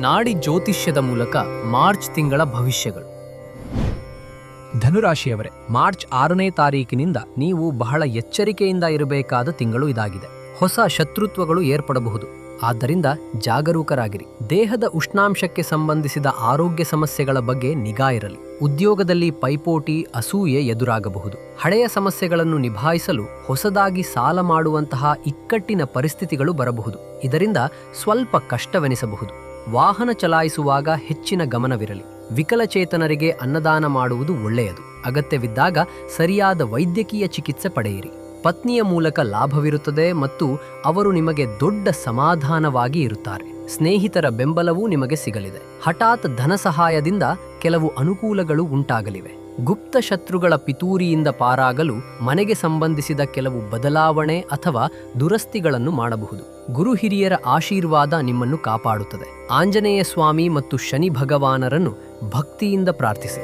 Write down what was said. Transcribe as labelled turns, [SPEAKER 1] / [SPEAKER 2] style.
[SPEAKER 1] ನಾಡಿ ಜ್ಯೋತಿಷ್ಯದ ಮೂಲಕ ಮಾರ್ಚ್ ತಿಂಗಳ ಭವಿಷ್ಯಗಳು.
[SPEAKER 2] ಧನುರಾಶಿಯವರೇ, ಮಾರ್ಚ್ 6ನೇ ತಾರೀಕಿನಿಂದ ನೀವು ಬಹಳ ಎಚ್ಚರಿಕೆಯಿಂದ ಇರಬೇಕಾದ ತಿಂಗಳು ಇದಾಗಿದೆ. ಹೊಸ ಶತ್ರುತ್ವಗಳು ಏರ್ಪಡಬಹುದು, ಆದ್ದರಿಂದ ಜಾಗರೂಕರಾಗಿರಿ. ದೇಹದ ಉಷ್ಣಾಂಶಕ್ಕೆ ಸಂಬಂಧಿಸಿದ ಆರೋಗ್ಯ ಸಮಸ್ಯೆಗಳ ಬಗ್ಗೆ ನಿಗಾ ಇರಲಿ. ಉದ್ಯೋಗದಲ್ಲಿ ಪೈಪೋಟಿ, ಅಸೂಯೆ ಎದುರಾಗಬಹುದು. ಹಳೆಯ ಸಮಸ್ಯೆಗಳನ್ನು ನಿಭಾಯಿಸಲು ಹೊಸದಾಗಿ ಸಾಲ ಮಾಡುವಂತಹ ಇಕ್ಕಟ್ಟಿನ ಪರಿಸ್ಥಿತಿಗಳು ಬರಬಹುದು. ಇದರಿಂದ ಸ್ವಲ್ಪ ಕಷ್ಟವೆನಿಸಬಹುದು. ವಾಹನ ಚಲಾಯಿಸುವಾಗ ಹೆಚ್ಚಿನ ಗಮನವಿರಲಿ. ವಿಕಲಚೇತನರಿಗೆ ಅನ್ನದಾನ ಮಾಡುವುದು ಒಳ್ಳೆಯದು. ಅಗತ್ಯವಿದ್ದಾಗ ಸರಿಯಾದ ವೈದ್ಯಕೀಯ ಚಿಕಿತ್ಸೆ ಪಡೆಯಿರಿ. ಪತ್ನಿಯ ಮೂಲಕ ಲಾಭವಿರುತ್ತದೆ ಮತ್ತು ಅವರು ನಿಮಗೆ ದೊಡ್ಡ ಸಮಾಧಾನವಾಗಿ ಇರುತ್ತಾರೆ. ಸ್ನೇಹಿತರ ಬೆಂಬಲವೂ ನಿಮಗೆ ಸಿಗಲಿದೆ. ಹಠಾತ್ ಧನ ಸಹಾಯದಿಂದ ಕೆಲವು ಅನುಕೂಲಗಳು ಉಂಟಾಗಲಿವೆ. ಗುಪ್ತ ಶತ್ರುಗಳ ಪಿತೂರಿಯಿಂದ ಪಾರಾಗಲು ಮನೆಗೆ ಸಂಬಂಧಿಸಿದ ಕೆಲವು ಬದಲಾವಣೆ ಅಥವಾ ದುರಸ್ತಿಗಳನ್ನು ಮಾಡಬಹುದು. ಗುರು ಹಿರಿಯರ ಆಶೀರ್ವಾದ ನಿಮ್ಮನ್ನು ಕಾಪಾಡುತ್ತದೆ. ಆಂಜನೇಯ ಸ್ವಾಮಿ ಮತ್ತು ಶನಿ ಭಗವಾನರನ್ನು ಭಕ್ತಿಯಿಂದ ಪ್ರಾರ್ಥಿಸಿ.